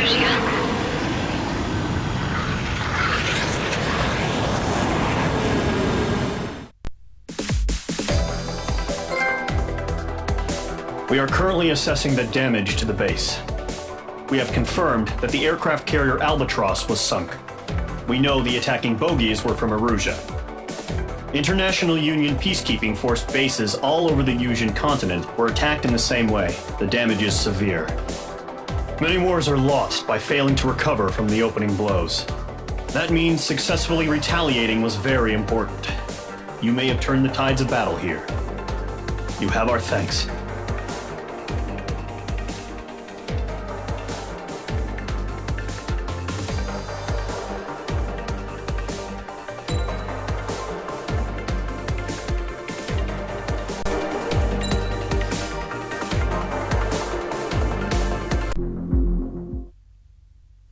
Erusea. We are currently assessing the damage to the base. We have confirmed that the aircraft carrier Albatross was sunk. We know the attacking bogies were from Erusea. International Union peacekeeping force bases all over the Yusian continent were attacked in the same way. The damage is severe. Many wars are lost by failing to recover from the opening blows. That means successfully retaliating was very important. You may have turned the tides of battle here. You have our thanks.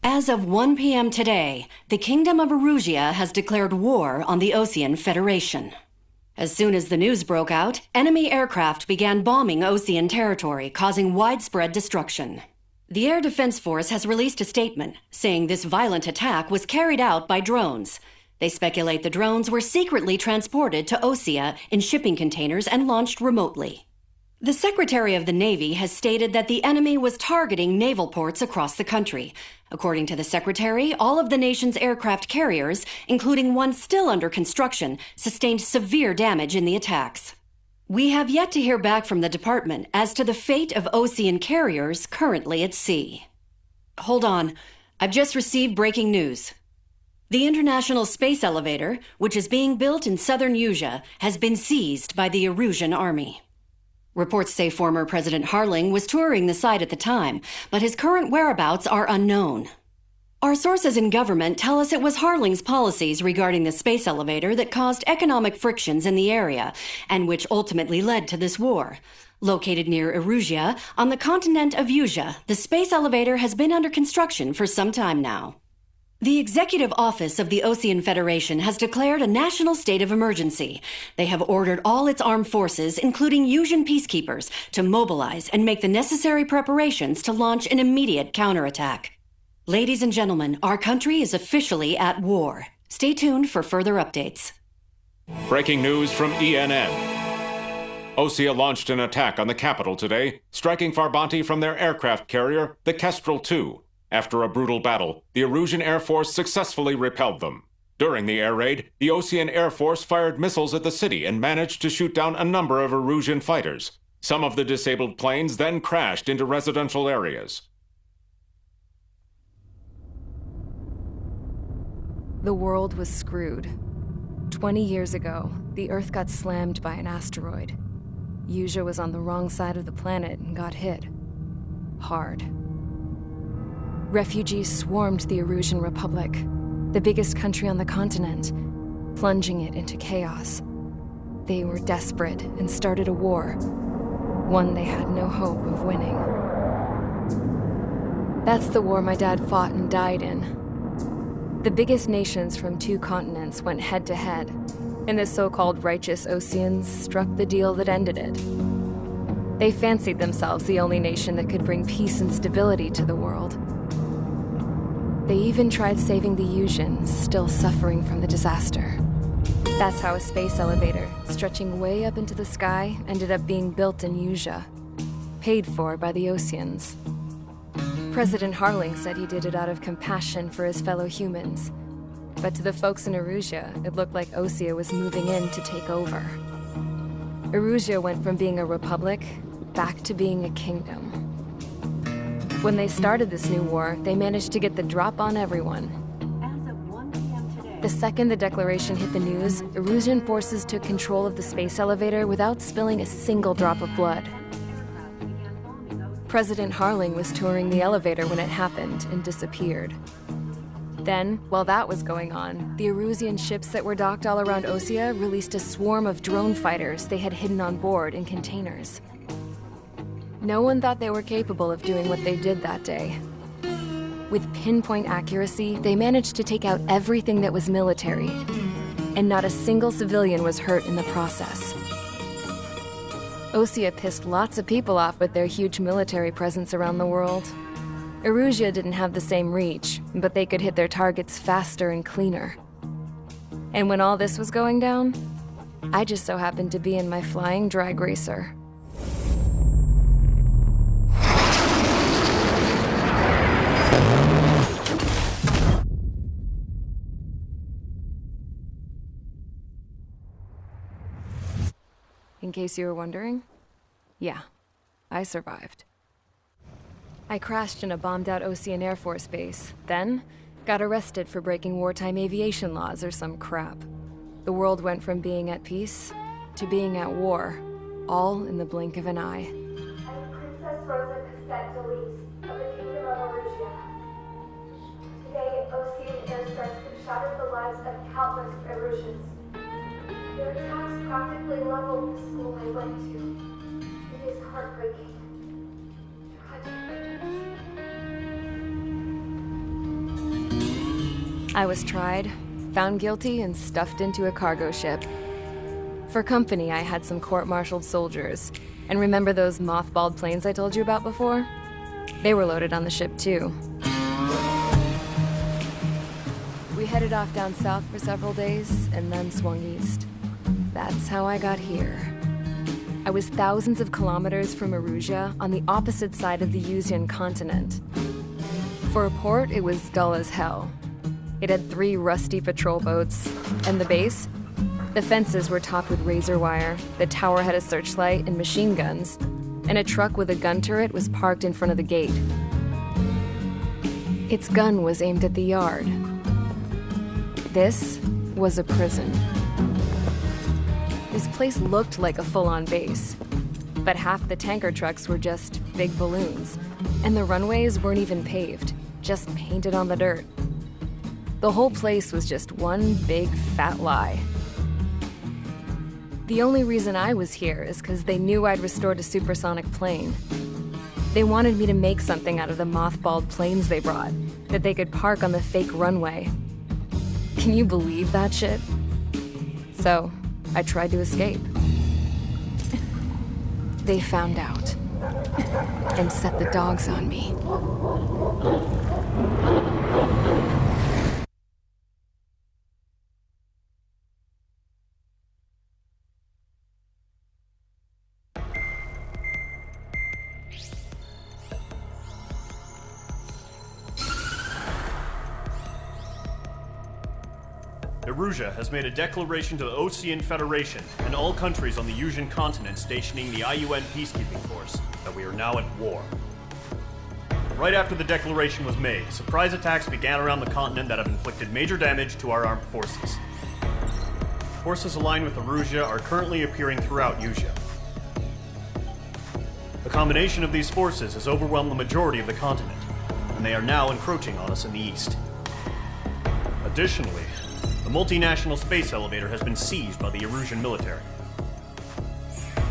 As of 1 p.m. today, the Kingdom of Erusea has declared war on the Osean Federation. As soon as the news broke out, enemy aircraft began bombing Osean territory, causing widespread destruction. The Air Defense Force has released a statement saying this violent attack was carried out by drones. They speculate the drones were secretly transported to Osea in shipping containers and launched remotely. The Secretary of the Navy has stated that the enemy was targeting naval ports across the country. According to the Secretary, all of the nation's aircraft carriers, including one still under construction, sustained severe damage in the attacks. We have yet to hear back from the department as to the fate of Osean carriers currently at sea. Hold on, I've just received breaking news. The International Space Elevator, which is being built in southern Usea, has been seized by the Erusian army. Reports say former President Harling was touring the site at the time, but his current whereabouts are unknown. Our sources in government tell us it was Harling's policies regarding the space elevator that caused economic frictions in the area, and which ultimately led to this war. Located near Erusea, on the continent of Usea, the space elevator has been under construction for some time now. The Executive Office of the Osean Federation has declared a national state of emergency. They have ordered all its armed forces, including Yusian peacekeepers, to mobilize and make the necessary preparations to launch an immediate counterattack. Ladies and gentlemen, our country is officially at war. Stay tuned for further updates. Breaking news from ENN. Osea launched an attack on the capital today, striking Farbanti from their aircraft carrier, the Kestrel II. After a brutal battle, the Erusian Air Force successfully repelled them. During the air raid, the Osean Air Force fired missiles at the city and managed to shoot down a number of Erusian fighters. Some of the disabled planes then crashed into residential areas. The world was screwed. 20 years ago, the Earth got slammed by an asteroid. Usea was on the wrong side of the planet and got hit. Hard. Refugees swarmed the Erusian Republic, the biggest country on the continent, plunging it into chaos. They were desperate and started a war, one they had no hope of winning. That's the war my dad fought and died in. The biggest nations from 2 continents went head-to-head, and the so-called righteous Oseans struck the deal that ended it. They fancied themselves the only nation that could bring peace and stability to the world. They even tried saving the Yusians, still suffering from the disaster. That's how a space elevator, stretching way up into the sky, ended up being built in Usea, paid for by the Oseans. President Harling said he did it out of compassion for his fellow humans. But to the folks in Erusea, it looked like Osea was moving in to take over. Erusea went from being a republic back to being a kingdom. When they started this new war, they managed to get the drop on everyone. As of 1 p.m. today, The second the declaration hit the news, Erusian forces took control of the space elevator without spilling a single drop of blood. President Harling was touring the elevator when it happened and disappeared. Then, while that was going on, the Erusian ships that were docked all around Osea released a swarm of drone fighters they had hidden on board in containers. No one thought they were capable of doing what they did that day. With pinpoint accuracy, they managed to take out everything that was military, and not a single civilian was hurt in the process. Osea pissed lots of people off with their huge military presence around the world. Erusia didn't have the same reach, but they could hit their targets faster and cleaner. And when all this was going down, I just so happened to be in my flying drag racer. In case you were wondering, yeah, I survived. I crashed in a bombed-out Ocean Air Force base, then got arrested for breaking wartime aviation laws or some crap. The world went from being at peace to being at war, all in the blink of an eye. I'm Princess Rosa Cassette Delise of the Kingdom of Erusia. Today, Ocean airstrikes have shattered the lives of countless Erusians. Their attacks practically leveled the school I went to. It is heartbreaking. I was tried, found guilty, and stuffed into a cargo ship. For company, I had some court-martialed soldiers. And remember those mothballed planes I told you about before? They were loaded on the ship, too. We headed off down south for several days, and then swung east. That's how I got here. I was thousands of kilometers from Erusia, on the opposite side of the Yuzian continent. For a port, it was dull as hell. It had 3 rusty patrol boats, and the base? The fences were topped with razor wire, the tower had a searchlight and machine guns, and a truck with a gun turret was parked in front of the gate. Its gun was aimed at the yard. This was a prison. This place looked like a full-on base, but half the tanker trucks were just big balloons, and the runways weren't even paved, just painted on the dirt. The whole place was just one big fat lie. The only reason I was here is because they knew I'd restored a supersonic plane. They wanted me to make something out of the mothballed planes they brought, that they could park on the fake runway. Can you believe that shit? So, I tried to escape. They found out and set the dogs on me. Erusia has made a declaration to the Ocean Federation and all countries on the Yuzian continent stationing the IUN peacekeeping force that we are now at war. Right after the declaration was made, surprise attacks began around the continent that have inflicted major damage to our armed forces. Forces aligned with Erusia are currently appearing throughout Yusia. The combination of these forces has overwhelmed the majority of the continent, and they are now encroaching on us in the east. Additionally, the multinational space elevator has been seized by the Erusian military.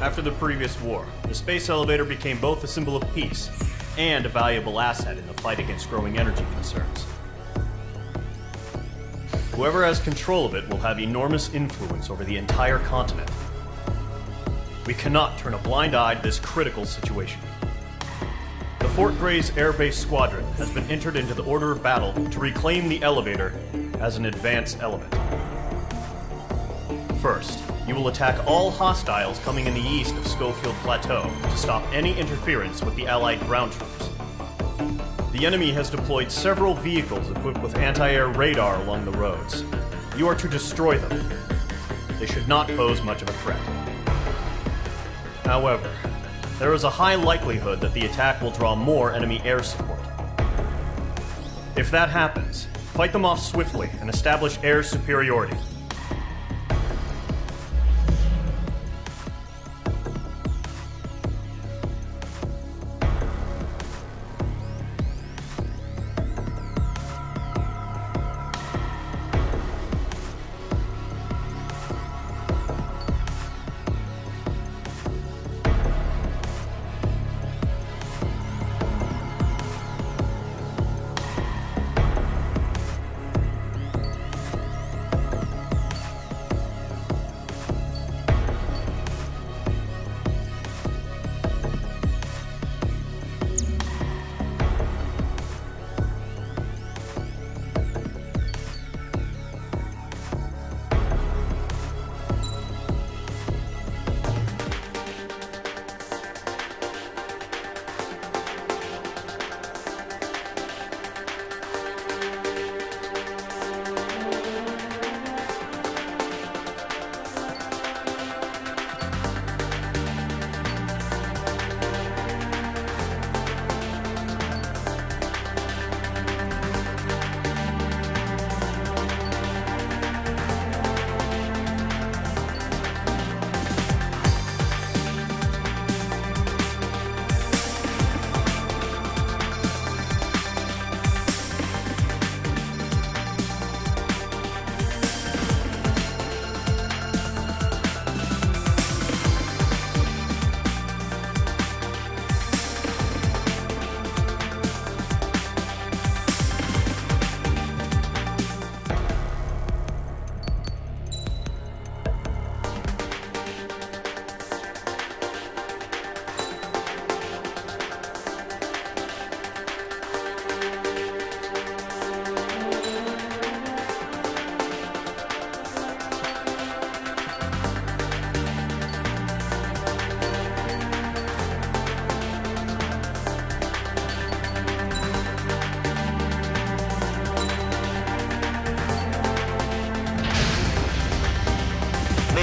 After the previous war, the space elevator became both a symbol of peace and a valuable asset in the fight against growing energy concerns. Whoever has control of it will have enormous influence over the entire continent. We cannot turn a blind eye to this critical situation. The Fort Gray's Air Base Squadron has been entered into the order of battle to reclaim the elevator as an advance element. First, you will attack all hostiles coming in the east of Schofield Plateau to stop any interference with the Allied ground troops. The enemy has deployed several vehicles equipped with anti-air radar along the roads. You are to destroy them. They should not pose much of a threat. However, there is a high likelihood that the attack will draw more enemy air support. If that happens, fight them off swiftly and establish air superiority.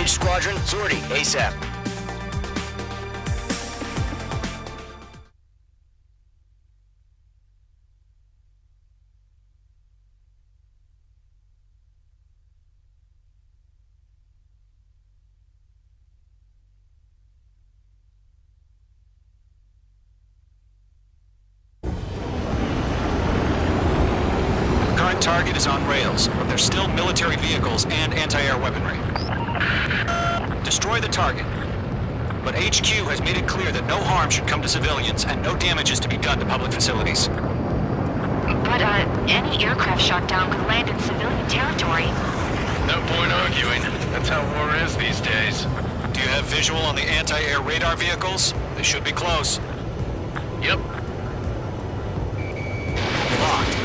Engage squadron, sortie, ASAP. Current target is on rails, but there's still military vehicles and anti-air weaponry. Destroy the target. But HQ has made it clear that no harm should come to civilians and no damage is to be done to public facilities. But, any aircraft shot down could land in civilian territory. No point arguing. That's how war is these days. Do you have visual on the anti-air radar vehicles? They should be close. Yep. Locked.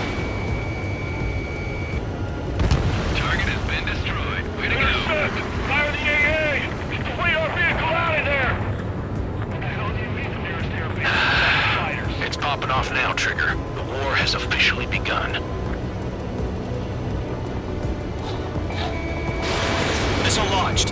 Target has been destroyed. Way to go. Fire the AA! Get the radar vehicle out of there! What the hell do you mean the nearest airbase? Fighters. It's popping off now, Trigger. The war has officially begun. Missile launched.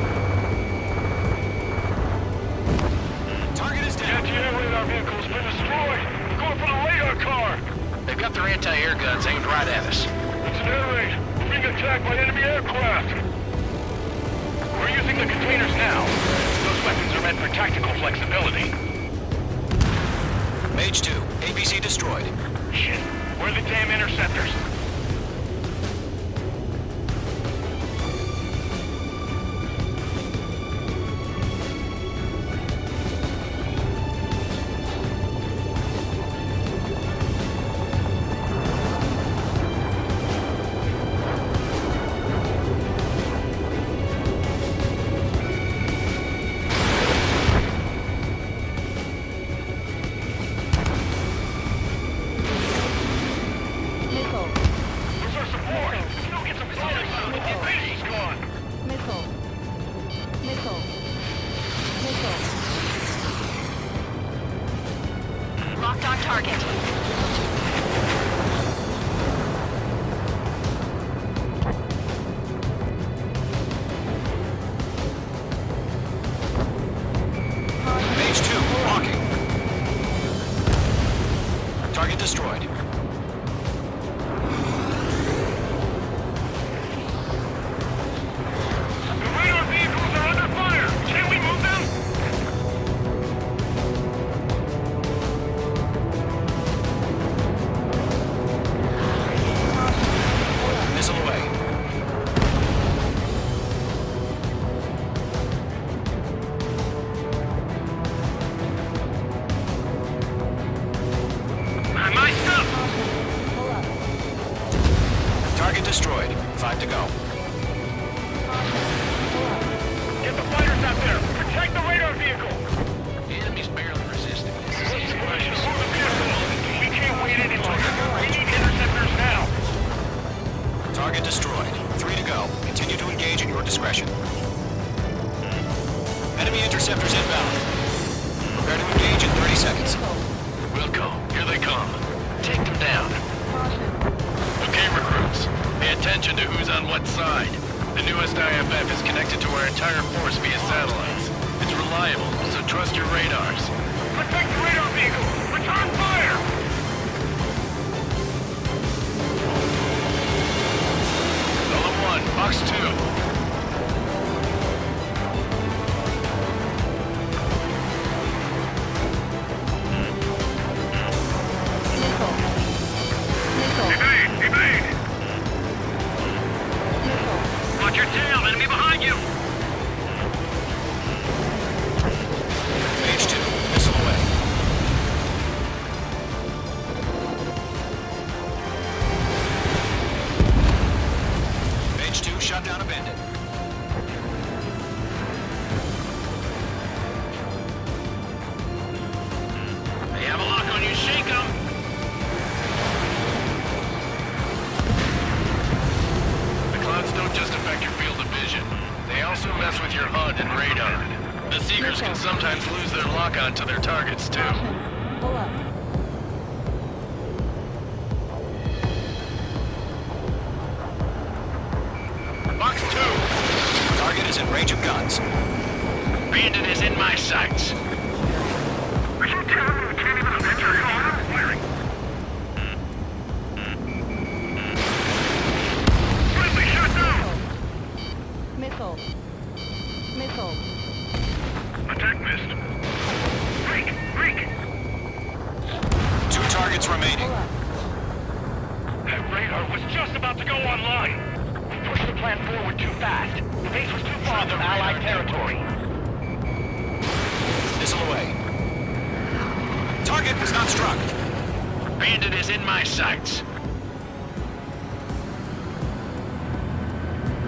Target is The down. anti-air radar vehicle's been destroyed! We're going for the radar car! They've got their anti-air guns aimed right at us. It's an air raid! We're being attacked by enemy aircraft! We're using the containers now. Those weapons are meant for tactical flexibility. Mage 2, APC destroyed. Shit, where are the damn interceptors? Where's our support? Let's go get some fire out. The base's gone. Locked on target. Mage 2, walking. Target destroyed. The radar vehicles are under fire. Can we move them? Missile away. My stuff. Target destroyed. 5 to go. Get the fighters out there. Protect the radar vehicle. The enemy's barely resisting. This is easy Move rushes. the vehicle. We can't wait any longer. We need interceptors now. Target destroyed. 3 to go. Continue to engage at your discretion. Enemy interceptors inbound. Prepare to engage in 30 seconds. Wilco, here they come. Take them down. Okay, recruits. Pay attention to who's on what side. The newest IFF is connected to our entire force via satellites. It's reliable, so trust your radars. Protect the radar vehicle. Return fire. Solo 1, Box 2. Evade! Evade! Watch your tail. Enemy behind you. Mage 2, missile away. Mage 2, shot down a bandit. They have a lock on you. Shake them. The clouds don't just affect your field of vision. They also mess with your HUD and radar. The Seekers can sometimes lose their lock-on to their targets, too. Box 2. Target is in Range of guns. Bandit is in my sights. Are you telling me we can't even avenge our car? Firing. Friendly shot down! Missile. Missile. Attack missed. Break! 2 targets remaining. That radar was just about to go online. We pushed the plan forward too fast. The base was too far from Allied territory. Missile away. Target was not struck. Bandit is in my sights.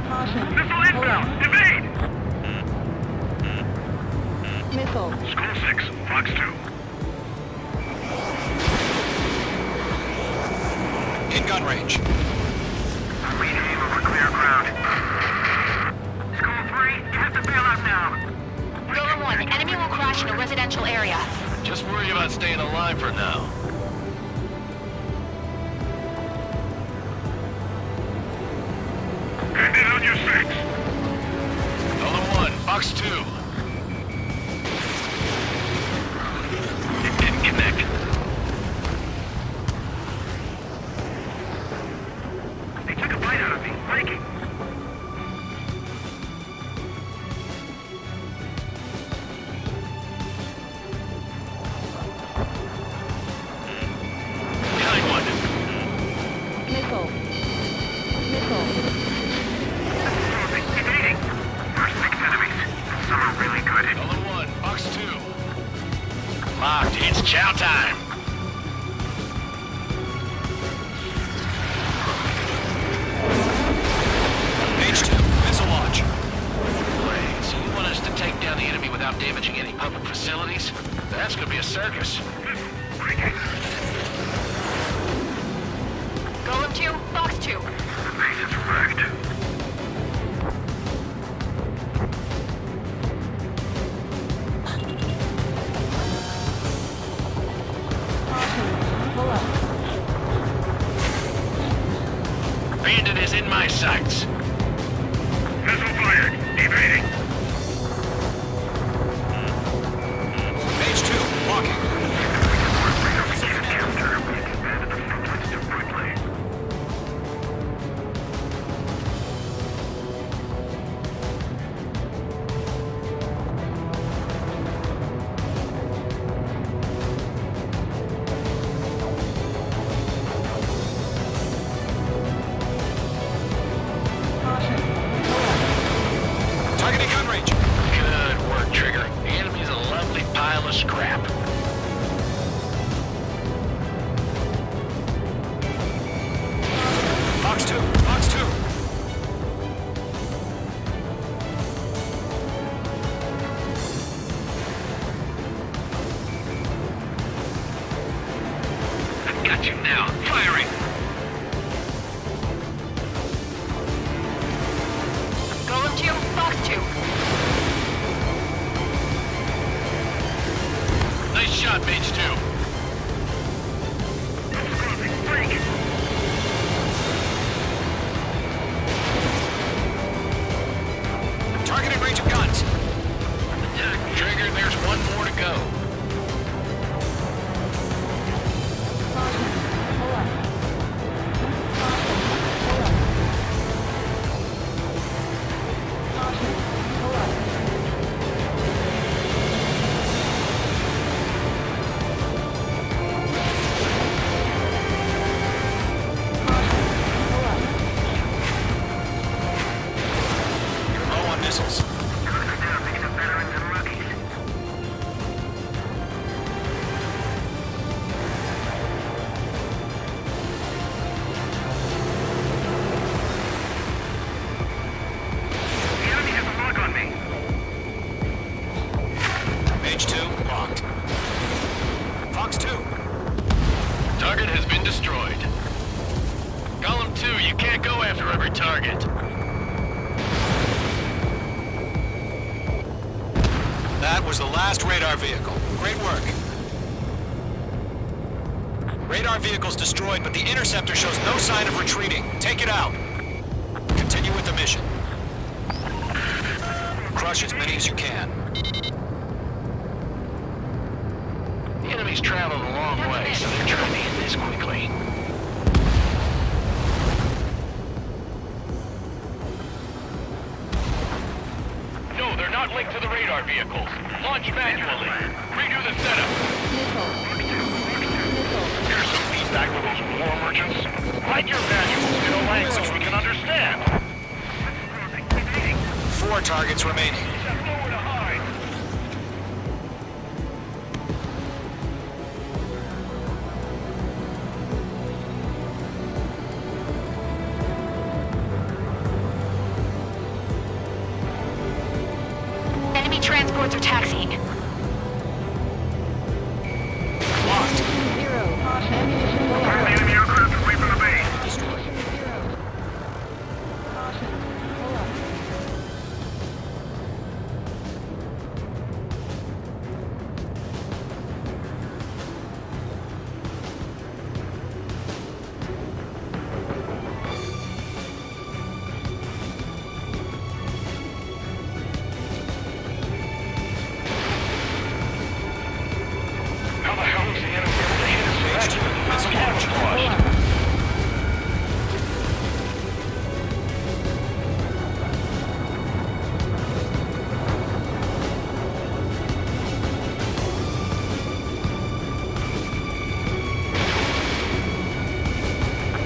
Caution. Missile inbound! Evade! Missile. School 6, Fox 2. In gun range. Reading over clear ground. School 3, you have to bail out now. Golem 1, enemy will crash in a residential area. Just worry about staying alive for now. Bandit on your 6. Golem 1, Fox 2. It didn't connect. They took a bite out of me. Breaking. Behind one. Missile. Missile. Evading. First 6 enemies. Some are really good. Golem 1, Fox 2. Locked, it's chow time. H2, missile launch. Wait, so you want us to take down the enemy without damaging any public facilities? That's gonna be a circus. Breaking. Golem 2, Fox 2. The base is wrecked. Pull up. Bandit is in my sights. Missile fired. Evading. H2, walking. Targeting gun range. Good work, Trigger. The enemy's a lovely pile of scrap. Fox 2, Fox 2. I've got you now. Firing. Golem 2, Fox 2. Nice shot, Mage 2. Targeting range of guns. Trigger, there's one more to go. Caution. Pull up. Caution. Pull up. You're low on missiles. The enemy has a lock on me. H2, locked. Fox 2. Target has been destroyed. Golem 2, you can't go after every target. That was the last radar vehicle. Great work. Radar vehicle's destroyed, but the interceptor shows no sign of retreating. Take it out. Continue with the mission. Crush as many as you can. The enemy's traveled a long way, so they're trying to end this quickly. No, they're not linked to the radar vehicles. Launch manually. Redo the setup. Missile. Missile. Here's some feedback for those war merchants. Write your manuals in a language we can understand. 4 targets remaining. Have nowhere to hide. Enemy transports are taxiing. Locked. Zero. Ammunition low. Enemy aircraft away from the base. Destroyed. Zero. Caution. Pull up. How the hell is the enemy able to hit us? That's Missile launch. camouflage.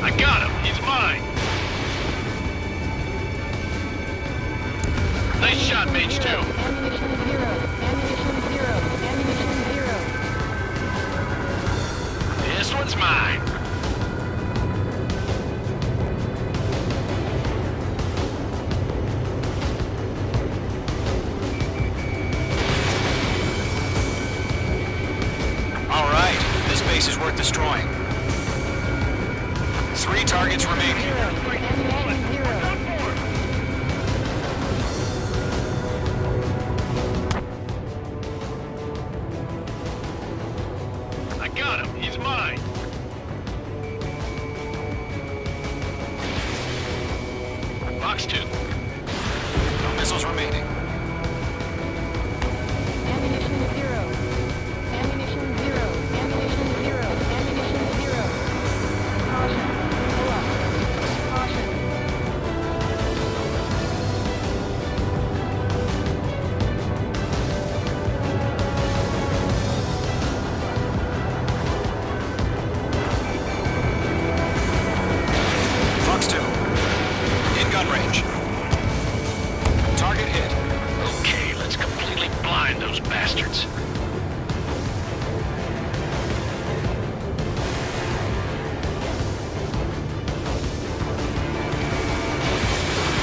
I got him. He's mine. Nice shot, Mage 2. Ammunition zero. Ammunition zero. Ammunition zero. This one's mine. All right. This base is worth destroying. 3 targets remaining. Zero. Ammunition zero. I got him. He's mine. Box 2. No missiles remaining. Ammunition zero. Ammunition zero. Ammunition zero. Ammunition zero. Caution. Pull up. Caution. Fox 2. In gun range. Target hit. Okay, let's completely blind those bastards.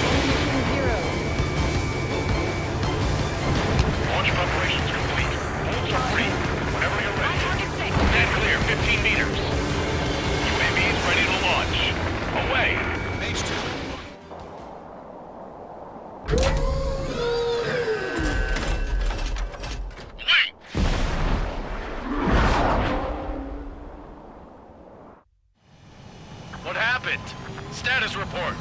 Ammunition zero. Launch preparations complete. Holds are free. Whenever you're ready. Stand clear, 15 meters. UAVs ready to launch. Away. Mage 2. Wait! What happened? Status report.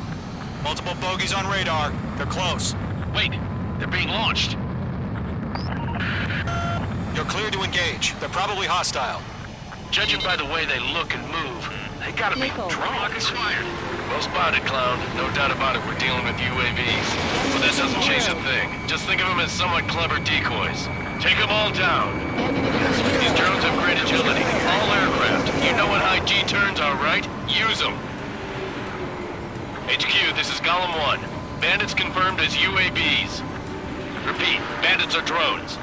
Multiple bogies on radar. They're close. Wait, they're being launched. You're cleared to engage. They're probably hostile. Judging by the way they look and move, they gotta be Missile. drones. Well spotted, Clown. No doubt about it, we're dealing with UAVs. But that doesn't change a thing. Just think of them as somewhat clever decoys. Take them all down. Ammunition These zero. drones have great agility. All aircraft. You know what high G turns are, right? Use them. HQ, this is Golem 1. Bandits confirmed as UAVs. Repeat, bandits are drones.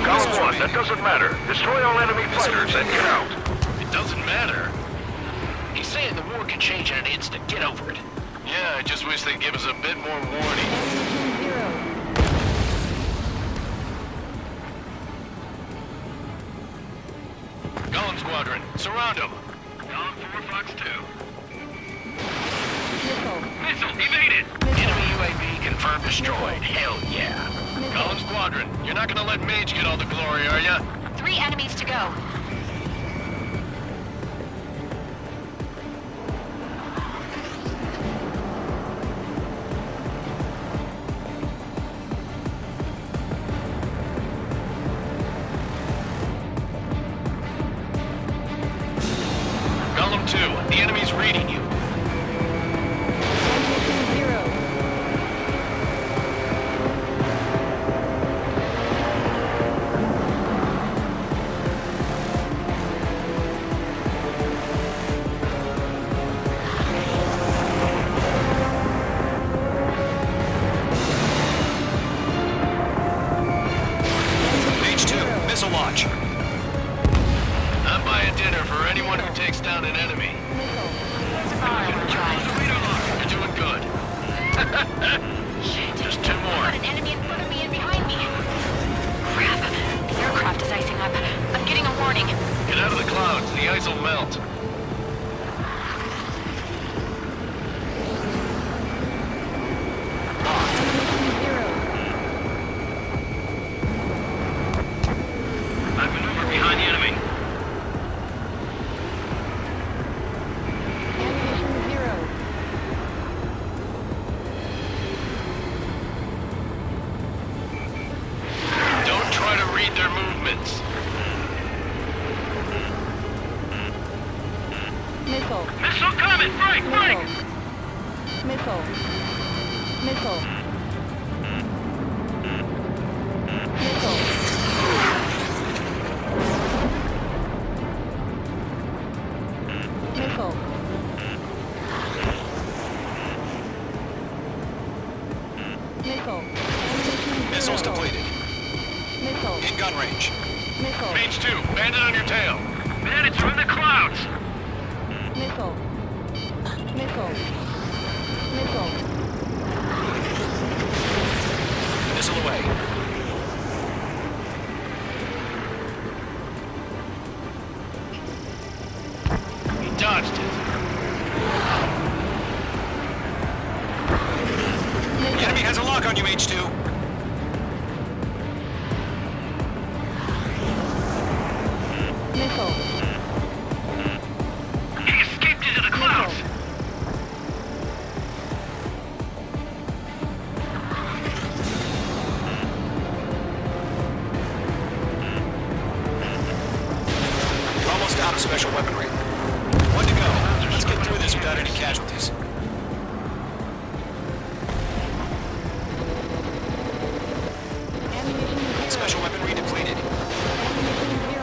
Column 1, that doesn't matter. Destroy all enemy fighters and get out. It doesn't matter. He's saying the war could change in an instant. Get over it. Yeah, I just wish they'd give us a bit more warning. Ammunition zero. Golem Squadron, surround them. Column 4, Fox 2. Missile. Missile evaded. Enemy UAV confirmed destroyed. Hell yeah. Missile. Golem Squadron, you're not gonna let Mage get all the glory, are ya? 3 enemies to go. 2, the enemy's reading you. Ammunition 0. H2, missile launch. I'm buying dinner for anyone who takes down an enemy. You're doing good. Shit. Just 2 more. Got an enemy in front of me and behind me. Crap. The aircraft is icing up. I'm getting a warning. Get out of the clouds. The ice will melt. I maneuver behind the enemy. Ammunition 0. Don't try to read their movements. Missile. Missile coming! Break! Break! Missile. Missile. Missile. Missile. Missile. Ammunition Missiles 0. depleted. Missile. In gun range. Missile. Mage 2, bandit on your tail. Bandits are in the clouds! Missile. Missile. Missile. Missile away. He dodged it. The enemy has a lock on you, H2. Missile. He escaped into the clouds! You're almost out of special weaponry. 1 to go. Let's get through this without any casualties. Ammunition 0. Special weaponry depleted. Ammunition 0.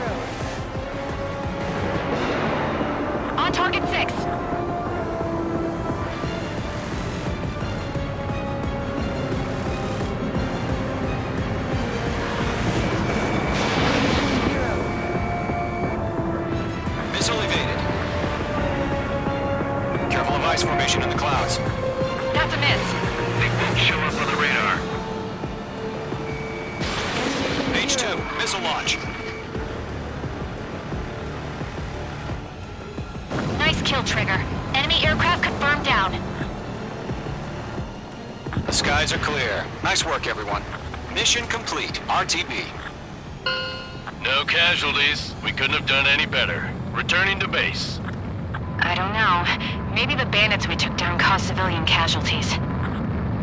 On target 6. Missile evaded. Careful of ice formation in the clouds. That's a miss. They won't show up on the radar. H2, missile launch. Nice kill, Trigger. Enemy aircraft confirmed down. The skies are clear. Nice work, everyone. Mission complete. RTB. No casualties. We couldn't have done any better. Returning to base. I don't know. Maybe the bandits we took down caused civilian casualties.